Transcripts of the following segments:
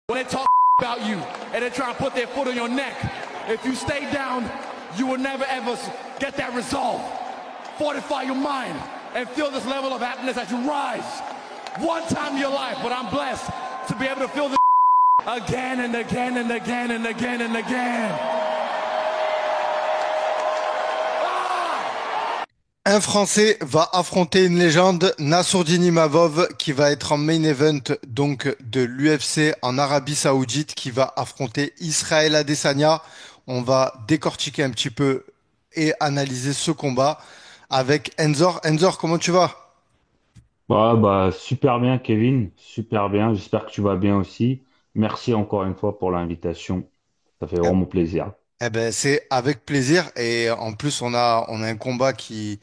When they talk about you and they try to put their foot on your neck, if you stay down, you will never ever get that resolve. Fortify your mind and feel this level of happiness as you rise. One time in your life, but I'm blessed to be able to feel this again and again and again and again and again. Un Français va affronter une légende, Nassourdine Imavov, qui va être en main event donc de l'UFC en Arabie Saoudite, qui va affronter Israël Adesanya. On va décortiquer un petit peu et analyser ce combat avec Enzor. Enzor, comment tu vas? Super bien, Kevin. Super bien. J'espère que tu vas bien aussi. Merci encore une fois pour l'invitation. Ça fait Eh vraiment plaisir. eh ben, c'est avec plaisir et en plus on a un combat qui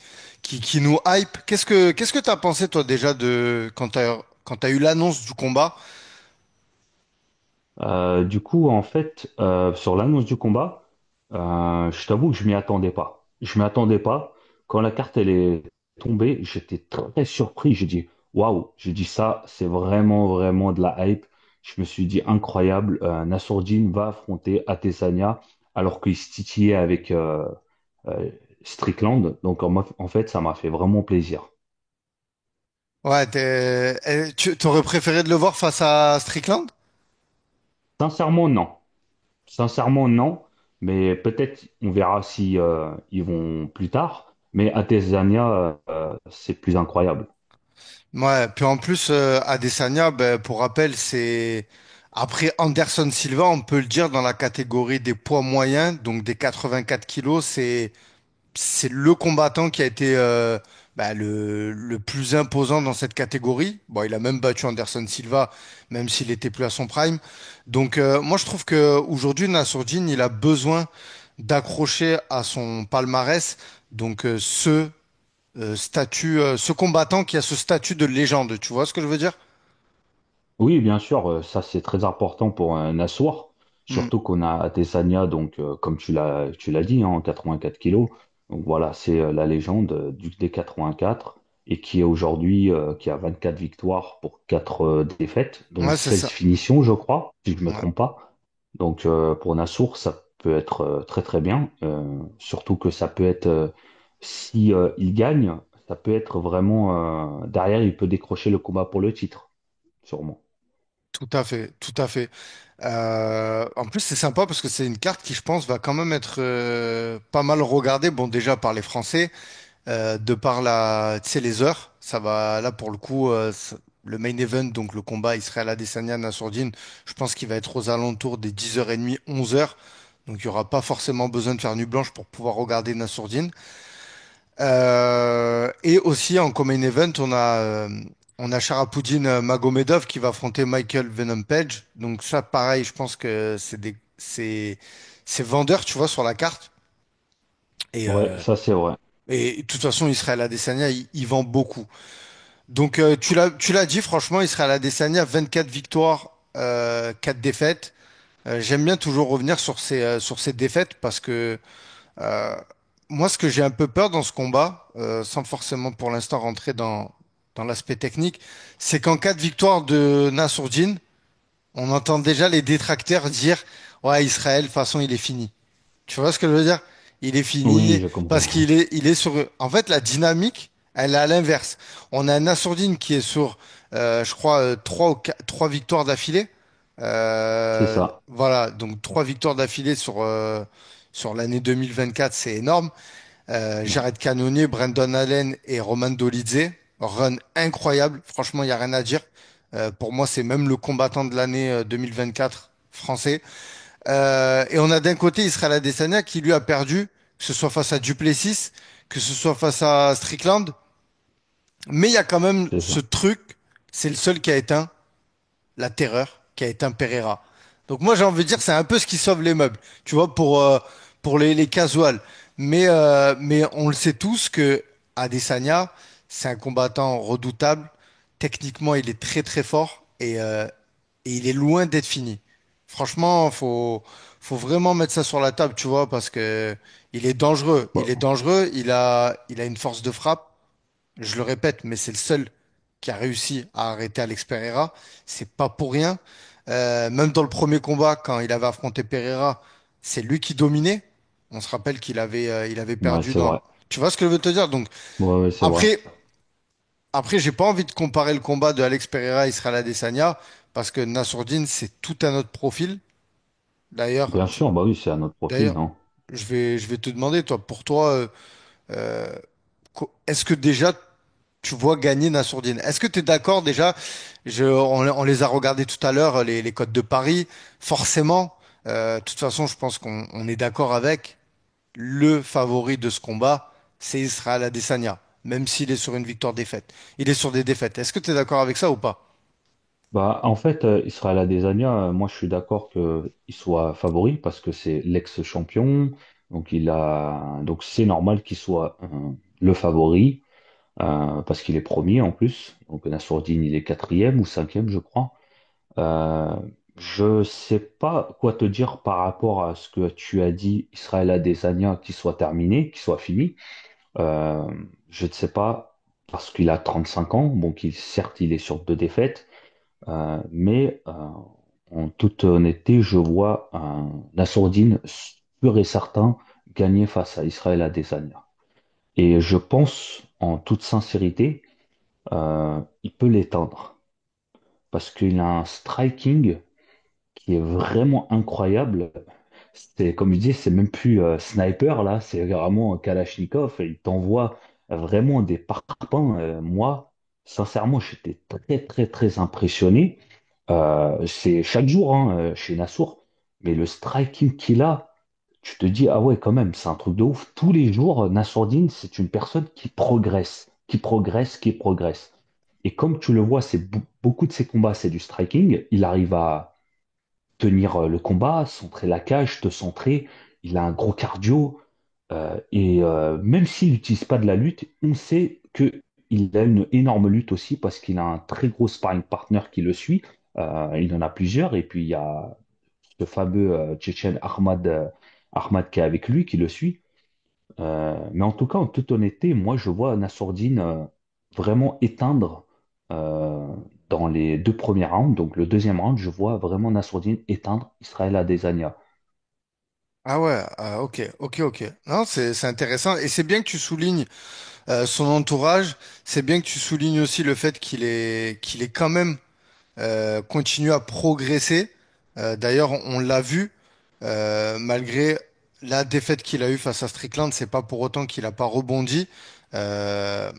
nous hype. Qu'est-ce que t'as pensé toi déjà de quand t'as eu l'annonce du combat? Sur l'annonce du combat, je t'avoue que je m'y attendais pas. Je m'y attendais pas. Quand la carte elle est tombée, j'étais très surpris. J'ai dit, waouh, j'ai dit ça, c'est vraiment, vraiment de la hype. Je me suis dit, incroyable, Nassourdine va affronter Adesanya alors qu'il se titillait avec euh, Strickland. Donc, en fait, ça m'a fait vraiment plaisir. Ouais, tu t'aurais préféré de le voir face à Strickland? Sincèrement, non. Sincèrement, non. Mais peut-être on verra si ils vont plus tard. Mais Adesanya, c'est plus incroyable. Ouais, puis en plus, Adesanya, ben, pour rappel, c'est après Anderson Silva, on peut le dire dans la catégorie des poids moyens, donc des 84 kilos, c'est le combattant qui a été ben, le plus imposant dans cette catégorie. Bon, il a même battu Anderson Silva, même s'il était plus à son prime. Donc moi, je trouve que aujourd'hui, Nassourdine, il a besoin d'accrocher à son palmarès, donc ce combattant qui a ce statut de légende. Tu vois ce que je veux dire? Oui, bien sûr, ça c'est très important pour un asseoir. Hmm. Surtout qu'on a Adesanya, donc comme tu l'as dit, hein, 84 kilos. Donc voilà, c'est la légende du D84 et qui est aujourd'hui qui a 24 victoires pour 4 défaites, dont Ouais, c'est 16 ça. finitions, je crois, si je ne me Ouais. trompe pas. Donc pour Nassour, ça peut être très très bien. Surtout que ça peut être, si il gagne, ça peut être vraiment derrière, il peut décrocher le combat pour le titre, sûrement. Tout à fait, tout à fait. En plus, c'est sympa parce que c'est une carte qui, je pense, va quand même être pas mal regardée. Bon, déjà par les Français, de par tu sais, les heures. Ça va, là, pour le coup, le main event, donc le combat Israël Adesanya Nassourdine, je pense qu'il va être aux alentours des 10h30, 11h. Donc, il n'y aura pas forcément besoin de faire nuit blanche pour pouvoir regarder Nassourdine. Et aussi en main event, on a Sharapouddin Magomedov qui va affronter Michael Venom Page. Donc ça, pareil, je pense que c'est vendeur, tu vois, sur la carte. Et, Ouais, euh, ça c'est vrai. et de toute façon, Israël Adesanya, il vend beaucoup. Donc tu l'as dit, franchement, Israël Adesanya, 24 victoires, 4 défaites. J'aime bien toujours revenir sur ces défaites parce que Euh, moi, ce que j'ai un peu peur dans ce combat, sans forcément pour l'instant rentrer dans l'aspect technique, c'est qu'en cas de victoire de Nassourdine, on entend déjà les détracteurs dire, ouais, Israël, de toute façon, il est fini. Tu vois ce que je veux dire? Il est Oui, fini je parce comprends. qu'il est sur. En fait, la dynamique, elle est à l'inverse. On a Nassourdine qui est sur, je crois, trois victoires d'affilée. C'est ça. Voilà, donc trois victoires d'affilée sur l'année 2024, c'est énorme. Ouais. Jared Cannonier, Brandon Allen et Roman Dolidze, run incroyable. Franchement, il y a rien à dire. Pour moi, c'est même le combattant de l'année 2024 français. Et on a d'un côté Israël Adesanya qui lui a perdu, que ce soit face à Duplessis, que ce soit face à Strickland. Mais il y a quand même C'est ce ça. truc, c'est le seul qui a éteint la terreur, qui a éteint Pereira. Donc moi j'ai envie de dire c'est un peu ce qui sauve les meubles, tu vois, pour les casuals. Mais on le sait tous que Adesanya, c'est un combattant redoutable. Techniquement, il est très très fort et il est loin d'être fini. Franchement, faut vraiment mettre ça sur la table, tu vois, parce que il est dangereux. Il est Bon. dangereux. Il a une force de frappe. Je le répète, mais c'est le seul qui a réussi à arrêter Alex Pereira. C'est pas pour rien. Même dans le premier combat, quand il avait affronté Pereira, c'est lui qui dominait. On se rappelle il avait Ouais, perdu c'est dans. vrai. Tu vois ce que je veux te dire? Donc Ouais, ouais, c'est vrai. après, j'ai pas envie de comparer le combat de Alex Pereira et Israel Adesanya parce que Nassourdine, c'est tout un autre profil. D'ailleurs, Bien sûr, bah oui, c'est un autre profil, d'ailleurs, hein. je vais te demander, toi, pour toi, euh, est-ce que déjà tu vois gagner Nassourdine? Est-ce que tu es d'accord déjà? On les a regardés tout à l'heure, les codes de Paris. Forcément, de toute façon, je pense qu'on est d'accord avec le favori de ce combat, c'est Israël Adesanya, même s'il est sur une victoire-défaite. Il est sur des défaites. Est-ce que tu es d'accord avec ça ou pas? Bah, en fait, Israël Adesanya, moi je suis d'accord qu'il soit favori parce que c'est l'ex-champion, donc c'est normal qu'il soit le favori parce qu'il est premier en plus. Donc Nassourdine il est quatrième ou cinquième je crois. Euh, je sais pas quoi te dire par rapport à ce que tu as dit, Israël Adesanya, qu'il soit terminé, qu'il soit fini. Euh, je ne sais pas parce qu'il a 35 ans, bon certes il est sur deux défaites. Mais en toute honnêteté, je vois un Nassourdine sûr et certain gagner face à Israël Adesanya. Et je pense, en toute sincérité, il peut l'éteindre parce qu'il a un striking qui est vraiment incroyable. C'est comme je dis, c'est même plus sniper là, c'est vraiment un Kalachnikov. Et il t'envoie vraiment des parpaings. Moi, sincèrement, j'étais très très très impressionné. C'est chaque jour hein, chez Nassour, mais le striking qu'il a, tu te dis ah ouais quand même, c'est un truc de ouf. Tous les jours, Nassourdine, c'est une personne qui progresse, qui progresse, qui progresse. Et comme tu le vois, beaucoup de ses combats, c'est du striking. Il arrive à tenir le combat, centrer la cage, te centrer. Il a un gros cardio. Même s'il n'utilise pas de la lutte, on sait qu'il a une énorme lutte aussi parce qu'il a un très gros sparring partner qui le suit. Il en a plusieurs. Et puis il y a ce fameux Tchétchène Ahmad qui est avec lui, qui le suit. Mais en tout cas, en toute honnêteté, moi je vois Nassourdine vraiment éteindre euh, dans les deux premiers rounds. Donc le deuxième round, je vois vraiment Nassourdine éteindre Israël Adesanya. Ah ouais, ok, ok, ok. Non, c'est intéressant et c'est bien que tu soulignes son entourage. C'est bien que tu soulignes aussi le fait qu'il est quand même continue à progresser. D'ailleurs, on l'a vu, malgré la défaite qu'il a eue face à Strickland, c'est pas pour autant qu'il a pas rebondi. Euh,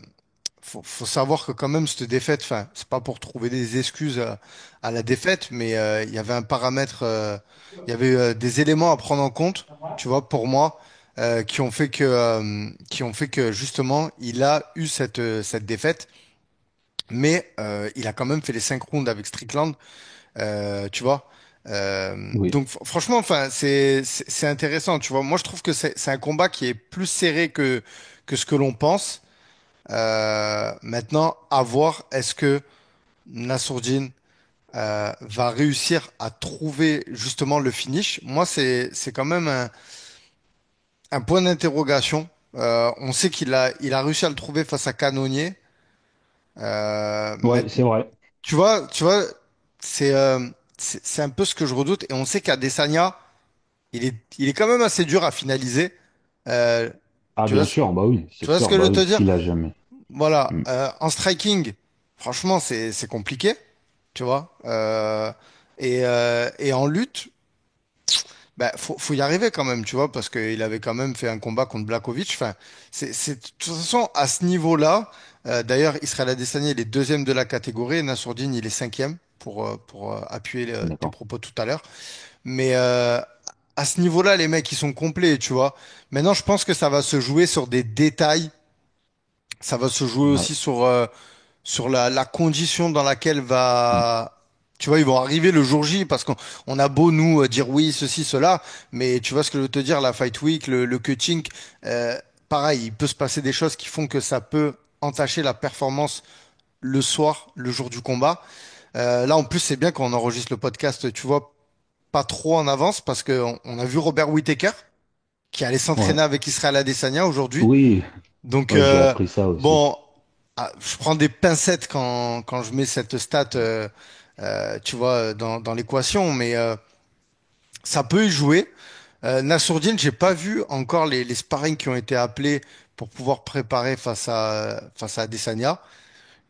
faut savoir que quand même cette défaite, enfin, c'est pas pour trouver des excuses à la défaite, mais il y avait un paramètre, il y avait des éléments à prendre en compte, tu vois, pour moi, qui ont fait que justement, il a eu cette défaite. Mais il a quand même fait les 5 rounds avec Strickland, tu vois. Oui, Donc franchement, enfin, c'est intéressant, tu vois. Moi, je trouve que c'est un combat qui est plus serré que ce que l'on pense. Maintenant, à voir, est-ce que Nassourdine va réussir à trouver justement le finish? Moi, c'est quand même un point d'interrogation. On sait il a réussi à le trouver face à Cannonier. ouais, c'est vrai. Tu vois, c'est c'est un peu ce que je redoute. Et on sait qu'Adesanya, il est quand même assez dur à finaliser. Euh, Ah tu vois, bien sûr, bah oui, tu c'est vois ce sûr, que je bah veux te oui, dire? qui l'a jamais. Voilà, Mm. en striking, franchement, c'est compliqué, tu vois. Et en lutte, bah, faut y arriver quand même, tu vois, parce qu'il avait quand même fait un combat contre Blakovic. Enfin, de toute façon, à ce niveau-là, d'ailleurs, Israël Adesanya, il est deuxième de la catégorie, et Nassourdine, il est cinquième, pour appuyer tes D'accord. propos tout à l'heure. Mais à ce niveau-là, les mecs, ils sont complets, tu vois. Maintenant, je pense que ça va se jouer sur des détails. Ça va se jouer Ouais. aussi sur la condition dans laquelle Mm. va... Tu vois, ils vont arriver le jour J parce qu'on a beau nous dire oui, ceci, cela, mais tu vois ce que je veux te dire, la Fight Week, le cutting, euh, pareil, il peut se passer des choses qui font que ça peut entacher la performance le soir, le jour du combat. Là, en plus, c'est bien qu'on enregistre le podcast, tu vois, pas trop en avance parce que on a vu Robert Whittaker qui allait Ouais. s'entraîner avec Israël Adesanya aujourd'hui. Oui, Donc, ouais, j'ai appris ça aussi. bon, je prends des pincettes quand je mets cette stat. tu vois, dans l'équation, mais ça peut y jouer. Nassourdine, j'ai pas vu encore les sparring qui ont été appelés pour pouvoir préparer face à Adesanya.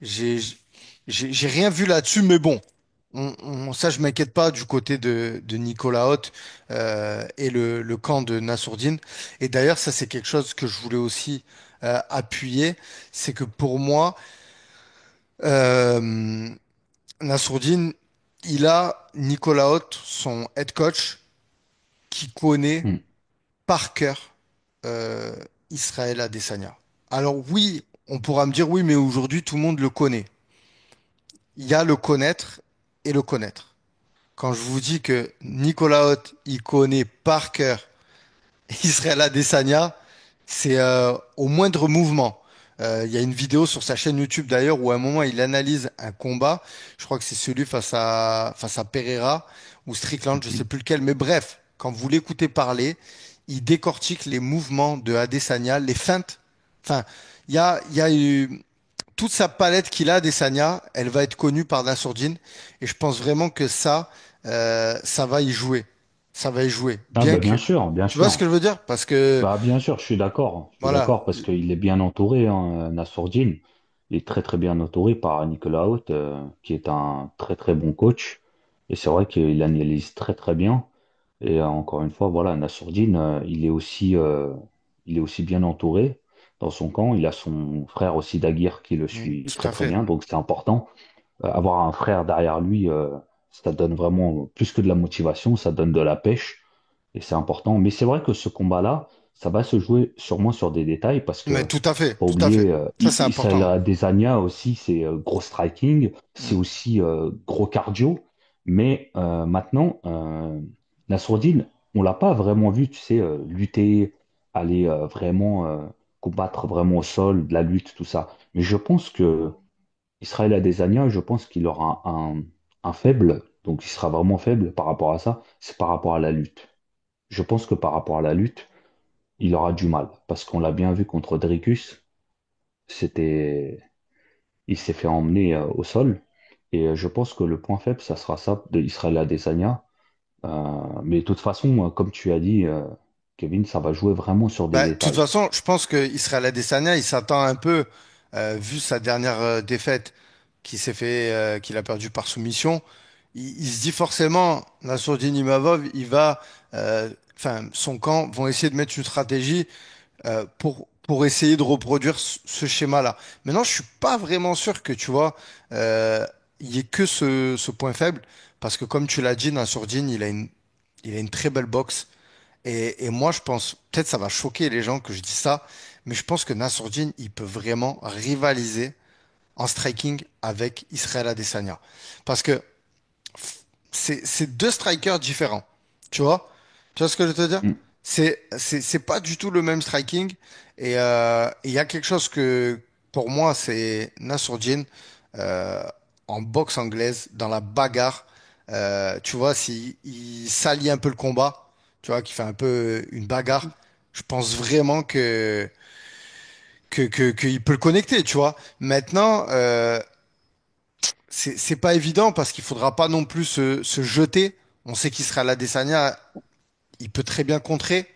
J'ai j'ai rien vu là-dessus, mais bon, ça je m'inquiète pas du côté de Nicolas Hoth et le camp de Nassourdine. Et d'ailleurs, ça c'est quelque chose que je voulais aussi appuyer, c'est que pour moi, euh, Nassourdine, il a Nicolas Hoth, son head coach, qui connaît Hmm. par cœur euh, Israël Adesanya. Alors oui, on pourra me dire oui, mais aujourd'hui tout le monde le connaît. Il y a le connaître et le connaître. Quand je vous dis que Nicolas Hoth, il connaît par cœur Israël Adesanya, c'est au moindre mouvement. Il y a une vidéo sur sa chaîne YouTube d'ailleurs où à un moment il analyse un combat. Je crois que c'est celui face à Pereira ou Strickland, je sais plus lequel. Mais bref, quand vous l'écoutez parler, il décortique les mouvements de Adesanya, les feintes. Enfin, il y a toute sa palette qu'il a, Adesanya, elle va être connue par Nassourdine. Et je pense vraiment que ça va y jouer. Ça va y jouer. Ah Bien bah que, bien sûr, bien tu vois ce que sûr. je veux dire? Parce que, Bah bien sûr, je suis d'accord. Je suis voilà. d'accord parce qu'il est bien entouré, hein, Nassourdine. Il est très très bien entouré par Nicolas Haute, qui est un très très bon coach. Et c'est vrai qu'il analyse très très bien. Et encore une fois, voilà, Nassourdine, il est aussi bien entouré dans son camp. Il a son frère aussi Daguerre qui le suit Tout très à très fait. bien, donc c'est important. Avoir un frère derrière lui, ça donne vraiment plus que de la motivation, ça donne de la pêche et c'est important. Mais c'est vrai que ce combat-là, ça va se jouer sûrement sur des détails parce Mais que tout à fait, pas tout à fait. oublier, Ça, c'est Israël important. Adesanya aussi, c'est gros striking, c'est Mm. aussi gros cardio. Mais maintenant, Nassourdine, on l'a pas vraiment vu, tu sais, lutter, aller vraiment combattre vraiment au sol, de la lutte, tout ça. Mais je pense que Israël Adesanya, je pense qu'il aura un faible, donc il sera vraiment faible par rapport à ça, c'est par rapport à la lutte. Je pense que par rapport à la lutte, il aura du mal, parce qu'on l'a bien vu contre Dricus, c'était, il s'est fait emmener au sol, et je pense que le point faible, ça sera ça de Israël Adesanya. Mais de toute façon, comme tu as dit, Kevin, ça va jouer vraiment sur des Bah, de toute détails. façon, je pense que Israël Adesanya, il s'attend un peu, vu sa dernière défaite qu'il a perdu par soumission, il se dit forcément, Nassourdine Imavov, enfin, son camp vont essayer de mettre une stratégie pour essayer de reproduire ce schéma-là. Maintenant, je suis pas vraiment sûr que, tu vois, il y ait que ce point faible, parce que comme tu l'as dit, Nassourdine, il a une très belle boxe. Et moi, je pense, peut-être ça va choquer les gens que je dis ça, mais je pense que Nassourdine, il peut vraiment rivaliser en striking avec Israël Adesanya. Parce que c'est deux strikers différents. Tu vois? Tu vois ce que je veux te dire? Mm. C'est pas du tout le même striking. Et il y a quelque chose que, pour moi, c'est Nassourdine euh, en boxe anglaise, dans la bagarre. Tu vois, si il s'allie un peu le combat, tu vois, qui fait un peu une bagarre, je pense vraiment qu'il peut le connecter, tu vois. Maintenant, c'est pas évident parce qu'il faudra pas non plus se jeter. On sait qu'il sera à l'Adesanya, il peut très bien contrer.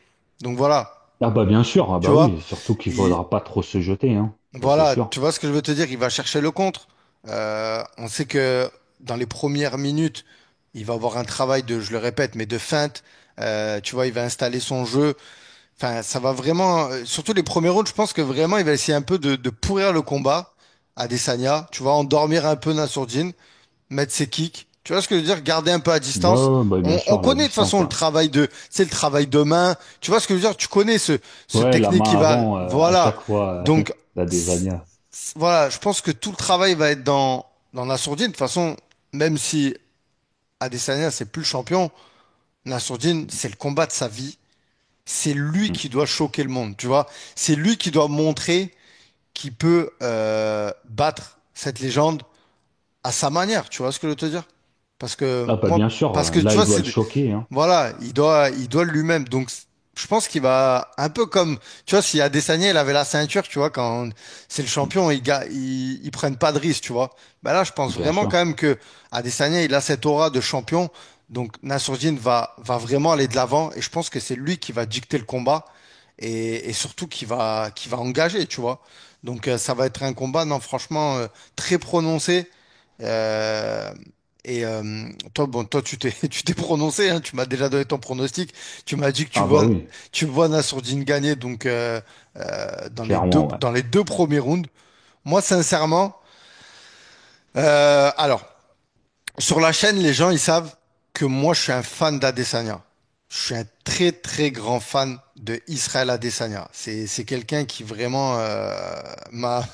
Donc voilà, Ah bah bien sûr, ah tu bah vois, oui, surtout qu'il il, faudra pas trop se jeter, hein. Ça c'est voilà, sûr. tu vois ce que je veux te dire, il va chercher le contre. On sait que dans les premières minutes, il va avoir un travail de, je le répète, mais de feinte. Tu vois, il va installer son jeu. Enfin, ça va vraiment, surtout les premiers rounds, je pense que vraiment, il va essayer un peu de pourrir le combat à Adesanya. Tu vois, endormir un peu Nassourdine, mettre ses kicks. Tu vois ce que je veux dire? Garder un peu à Ouais, distance. ouais, bah bien On sûr, la connaît de toute distance, façon le ouais. travail c'est le travail de main. Tu vois ce que je veux dire? Tu connais ce Ouais, la technique qui main va, avant, à voilà. chaque fois, Donc, la Desagna. voilà, je pense que tout le travail va être dans Nassourdine. De toute façon, même si Adesanya, c'est plus le champion, Nassourdine, c'est le combat de sa vie. C'est lui Mm. qui doit choquer le monde, tu vois. C'est lui qui doit montrer qu'il peut battre cette légende à sa manière, tu vois ce que je veux te dire? Parce que Ah bah moi, bien sûr, parce que tu là vois, il doit le choquer, hein. voilà, il doit lui-même. Donc, Je pense qu'il va un peu comme, tu vois, si Adesanya il avait la ceinture, tu vois, quand c'est le champion, ils prennent pas de risque, tu vois. Bah là, je pense Bien vraiment sûr. quand même que Adesanya il a cette aura de champion, donc Nassourdine va vraiment aller de l'avant et je pense que c'est lui qui va dicter le combat et surtout qui va engager, tu vois. Donc ça va être un combat, non, franchement très prononcé. Euh, toi, bon, toi, tu t'es prononcé, hein, tu m'as déjà donné ton pronostic. Tu m'as dit que Ah bah oui, tu vois Nassourdine gagner, donc clairement, ouais. dans les deux premiers rounds. Moi, sincèrement, alors sur la chaîne, les gens ils savent que moi, je suis un fan d'Adesanya. Je suis un très très grand fan de Israël Adesanya. C'est quelqu'un qui vraiment m'a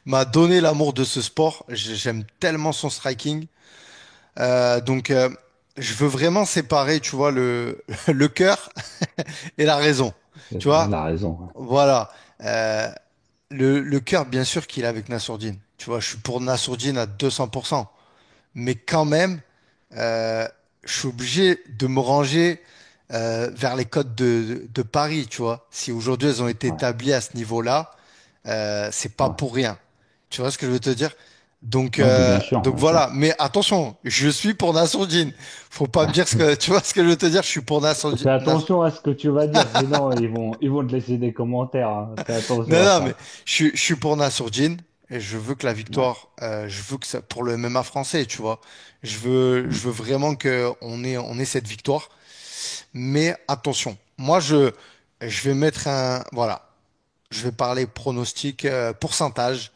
m'a donné l'amour de ce sport. J'aime tellement son striking. Donc, je veux vraiment séparer, tu vois, le cœur et la raison. Tu Elle vois, a raison, ouais. voilà. Euh, le cœur, bien sûr qu'il est avec Nassourdine. Tu vois, je suis pour Nassourdine à 200%. Mais quand même, euh, je suis obligé de me ranger vers les côtes de Paris, tu vois. Si aujourd'hui elles ont été Ouais, établies à ce niveau-là, c'est pas ouais. pour rien. Tu vois ce que je veux te dire? Non, mais bien sûr, Donc bien sûr. voilà. Mais attention, je suis pour Nassourdine. Faut pas me dire ce que, tu vois ce que je veux te dire? Je suis pour Nassourdine. Fais attention à ce que tu vas dire, sinon ils vont te laisser des commentaires, hein. Fais attention Non, à non, mais ça. je suis pour Nassourdine et je veux que la Ouais. victoire, je veux que ça, pour le MMA français, tu vois. Je Mm. veux vraiment que on ait cette victoire. Mais attention, je vais mettre voilà, je vais parler pronostic, pourcentage,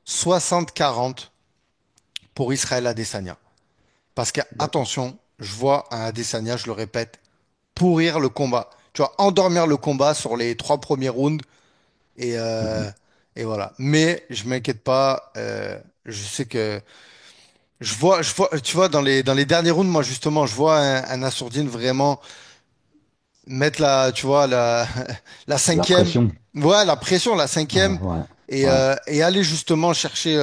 60-40 pour Israël Adesanya. Parce que, D'accord. attention, je vois un Adesanya, je le répète, pourrir le combat. Tu vois, endormir le combat sur les trois premiers rounds et, Mhm. et voilà. Mais je m'inquiète pas, je sais que je vois, tu vois, dans les derniers rounds, moi justement, je vois un Assourdine vraiment mettre tu vois, la La cinquième, pression. ouais, la pression, la cinquième, Ouais, ouais. et aller justement chercher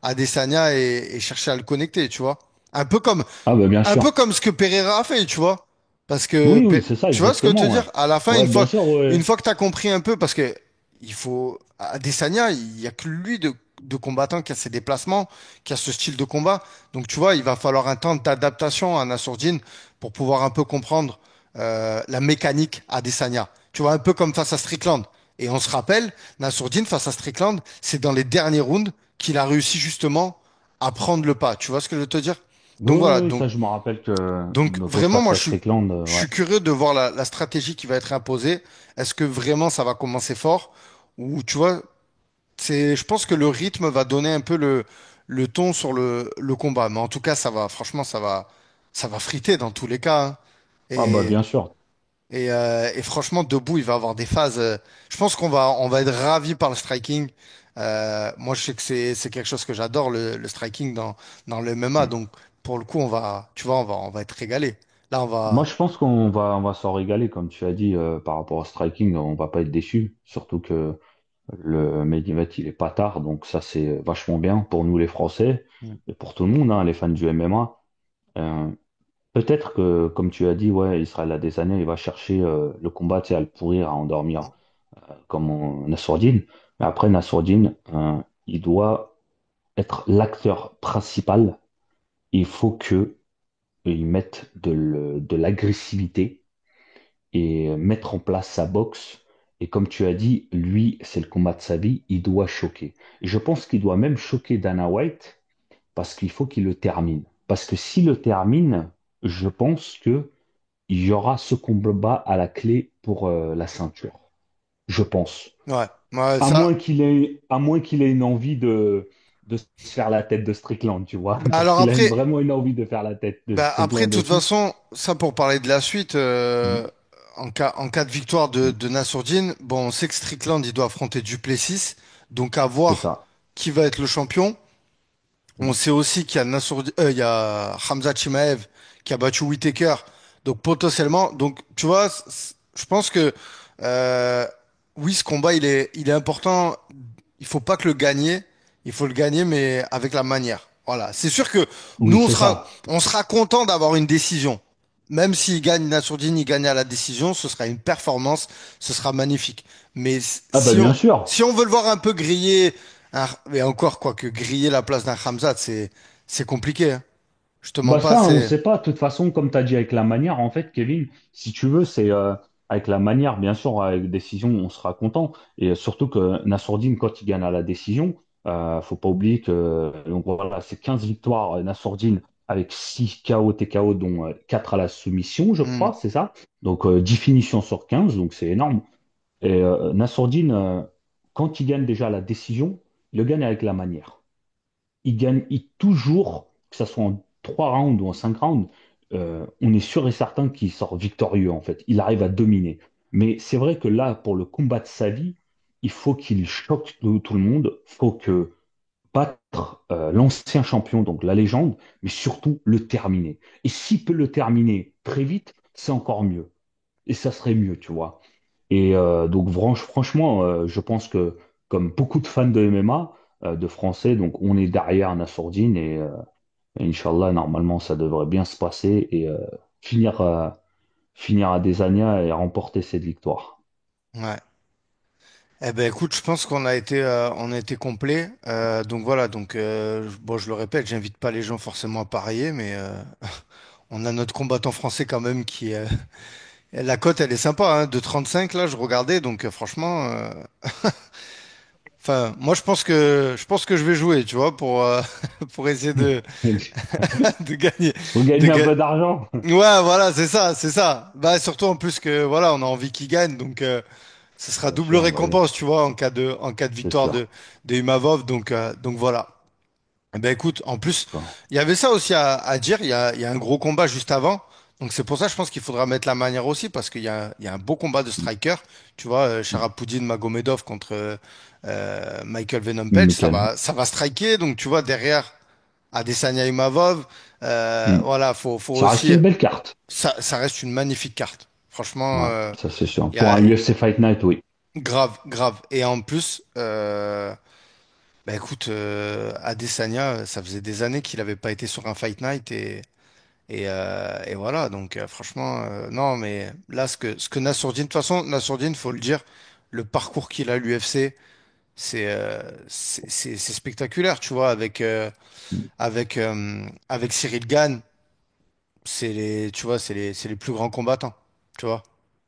Adesanya et chercher à le connecter, tu vois. Un peu comme, Ah bah bien un peu sûr. comme ce que Pereira a fait, tu vois. Parce que, Oui, oui, c'est ça, tu vois ce que je veux te exactement, ouais. dire? À la fin, Ouais, bien sûr, une ouais. fois que tu as compris un peu, parce que il faut, Adesanya, il y a que lui de combattant qui a ses déplacements, qui a ce style de combat. Donc, tu vois, il va falloir un temps d'adaptation à Nassourdine pour pouvoir un peu comprendre la mécanique Adesanya. Tu vois, un peu comme face à Strickland. Et on se rappelle, Nassourdine face à Strickland, c'est dans les derniers rounds qu'il a réussi justement à prendre le pas. Tu vois ce que je veux te dire? Oui, Donc voilà, oui, oui, ça je me rappelle que donc notre vraiment, face à Strickland, je ouais. suis curieux de voir la stratégie qui va être imposée. Est-ce que vraiment ça va commencer fort? Ou tu vois, je pense que le rythme va donner un peu le ton sur le combat. Mais en tout cas, franchement, ça va friter dans tous les cas, hein. Ah bah Et, bien sûr. et franchement, debout, il va avoir des phases. Je pense on va être ravi par le striking. Moi, je sais que c'est quelque chose que j'adore, le striking dans le MMA. Mm. Donc, pour le coup, tu vois, on va être régalé. Là, Moi, je pense on va s'en régaler, comme tu as dit, par rapport au striking, on va pas être déçu, surtout que le main event, il est pas tard, donc ça, c'est vachement bien pour nous, les Français, Mm. et pour tout le monde, hein, les fans du MMA. Euh, Peut-être que, comme tu as dit, ouais, Israël Adesanya, il va chercher le combat, tu sais, à le pourrir, à endormir, comme Nassourdine. Mais après, Nassourdine, il doit être l'acteur principal. Il faut que il mette de l'agressivité et mettre en place sa boxe. Et comme tu as dit, lui, c'est le combat de sa vie, il doit choquer. Et je pense qu'il doit même choquer Dana White parce qu'il faut qu'il le termine. Parce que s'il le termine, je pense que il y aura ce combat à la clé pour la ceinture. Je pense. Ouais, ouais, ça. À moins qu'il ait une envie de se faire la tête de Strickland, tu vois. Parce Alors qu'il a après, vraiment une envie de faire la tête de après, Strickland de toute aussi. façon, ça pour parler de la suite, Mm. en cas de victoire de Nassourdine, bon, on sait que Strickland, il doit affronter Duplessis, donc à C'est voir ça. qui va être le champion. On Mm. sait aussi qu'il y a il y a Hamza Chimaev qui a battu Whittaker, donc potentiellement, donc tu vois, je pense que euh, oui, ce combat, il est important. Il faut pas que le gagner, il faut le gagner, mais avec la manière. Voilà, c'est sûr que nous, Oui, c'est ça. on sera content d'avoir une décision. même s'il gagne Nassourdine, il gagne à la décision, ce sera une performance, ce sera magnifique. Mais Ah bah bien sûr. si on veut le voir un peu griller, et encore quoi que griller la place d'un Khamzat, c'est compliqué, hein. Je te mens Bah pas, ça, on c'est. sait pas. De toute façon, comme tu as dit avec la manière, en fait, Kevin, si tu veux, c'est avec la manière, bien sûr, avec décision, on sera content. Et surtout que Nassourdine, quand il gagne à la décision, faut pas oublier que donc voilà, c'est 15 victoires Nassourdine avec 6 KO TKO, dont 4 à la soumission, je Hmm. crois, c'est ça. Donc 10 finitions sur 15, donc c'est énorme. Et Nassourdine, quand il gagne déjà la décision, il le gagne avec la manière. Il gagne toujours, que ce soit en 3 rounds ou en 5 rounds, on est sûr et certain qu'il sort victorieux en fait. Il arrive à dominer. Mais c'est vrai que là, pour le combat de sa vie, il faut qu'il choque tout le monde. Il faut que battre l'ancien champion, donc la légende, mais surtout le terminer. Et s'il peut le terminer très vite, c'est encore mieux. Et ça serait mieux, tu vois. Et donc franchement, je pense que comme beaucoup de fans de MMA, de Français, donc on est derrière Nassourdine et Inch'Allah, normalement, ça devrait bien se passer et finir, finir à Desania et remporter cette victoire. Ouais. Eh ben écoute, je pense on a été complet. Donc voilà, donc bon, je le répète, j'invite pas les gens forcément à parier, mais on a notre combattant français quand même qui, la cote, elle est sympa, hein, de 35 là, je regardais, donc franchement, enfin, moi je pense que je vais jouer, tu vois, pour pour essayer de de gagner, Vous de gagnez un ga- peu d'argent, Ouais, voilà, c'est ça, c'est ça. Bah surtout en plus que voilà, on a envie qu'il gagne, donc ce sera bien double sûr, bah oui, récompense, tu vois, en cas de c'est victoire sûr. de Imavov, donc voilà. Eh ben écoute, en plus, D'accord. il y avait ça aussi à dire. Il y a un gros combat juste avant. Donc c'est pour ça, je pense qu'il faudra mettre la manière aussi, parce il y a un beau combat de striker. Tu vois, Sharapouddin Magomedov contre Michael Venom Page. Nickel. Ça va striker. Donc tu vois, derrière Adesanya Imavov, Hmm. voilà, faut Ça reste aussi. une belle carte. Ça reste une magnifique carte. Franchement, Ouais, ça c'est sûr. il y Pour a un UFC Fight Night, oui. grave, grave. Et en plus, bah écoute, Adesanya, ça faisait des années qu'il n'avait pas été sur un Fight Night et voilà. Donc franchement, non, mais là, ce que Nassourdine, de toute façon, Nassourdine, faut le dire, le parcours qu'il a à l'UFC, c'est spectaculaire, tu vois, avec Cyril Gane, tu vois, c'est les plus grands combattants, tu vois.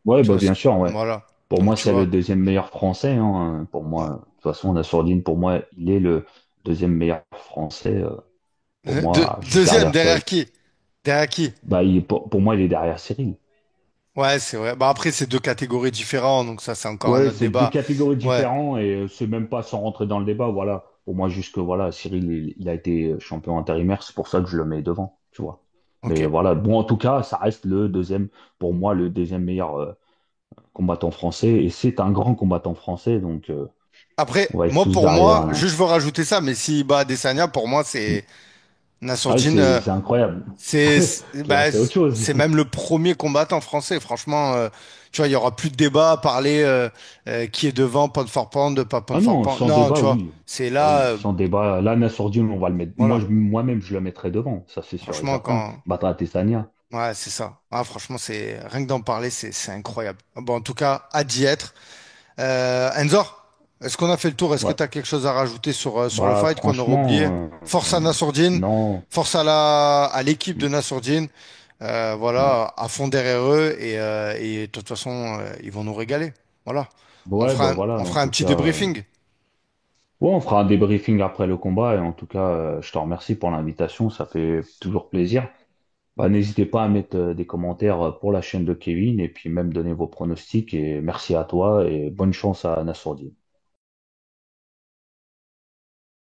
Ouais, Tu bah vois, bien sûr, ouais. voilà. Pour Donc moi, tu c'est le vois, deuxième meilleur français, hein. Pour ouais. moi, de toute façon, Nassourdine, pour moi, il est le deuxième meilleur français. Pour moi, juste Deuxième, derrière derrière Cyril. qui? Derrière qui? Bah, pour moi, il est derrière Cyril. Ouais, c'est vrai. Bah après, c'est deux catégories différentes, donc ça, c'est encore un Ouais, autre c'est deux débat. catégories Ouais, différentes et c'est même pas sans rentrer dans le débat. Voilà. Pour moi, juste que voilà, Cyril, il a été champion intérimaire, c'est pour ça que je le mets devant, tu vois. ok. Mais voilà, bon, en tout cas, ça reste le deuxième, pour moi, le deuxième meilleur combattant français et c'est un grand combattant français, donc Après, on va être moi, tous pour derrière. moi, juste je veux rajouter ça, mais s'il bat Adesanya, pour moi, c'est Ah, Nassourdine, c'est incroyable. bah, C'est autre chose. c'est même le premier combattant français. Franchement, tu vois, il y aura plus de débat à parler qui est devant, pound for pound, pas pound Ah for non, pound. sans Non, débat, tu vois, oui. c'est Ah là, oui, sans débat. Là, Nassourdine, on va le mettre. voilà. Moi-même, je le mettrai devant, ça c'est sûr et Franchement, certain. Battra Tessania. ouais, c'est ça. Ah, franchement, c'est rien que d'en parler, c'est incroyable. Bon, en tout cas, à d'y être. Enzor, est-ce qu'on a fait le tour? Est-ce que Ouais. tu as quelque chose à rajouter sur le Bah fight qu'on aurait oublié? franchement, Force à Nassourdine, non. force à l'équipe de Nassourdine. Ouais. Voilà, à fond derrière eux et de toute façon, ils vont nous régaler. Voilà. Ouais, bah voilà, On en fera un tout petit cas. débriefing. Ouais, on fera un débriefing après le combat et en tout cas, je te remercie pour l'invitation, ça fait toujours plaisir. Bah, n'hésitez pas à mettre des commentaires pour la chaîne de Kevin et puis même donner vos pronostics et merci à toi et bonne chance à Nassourdine.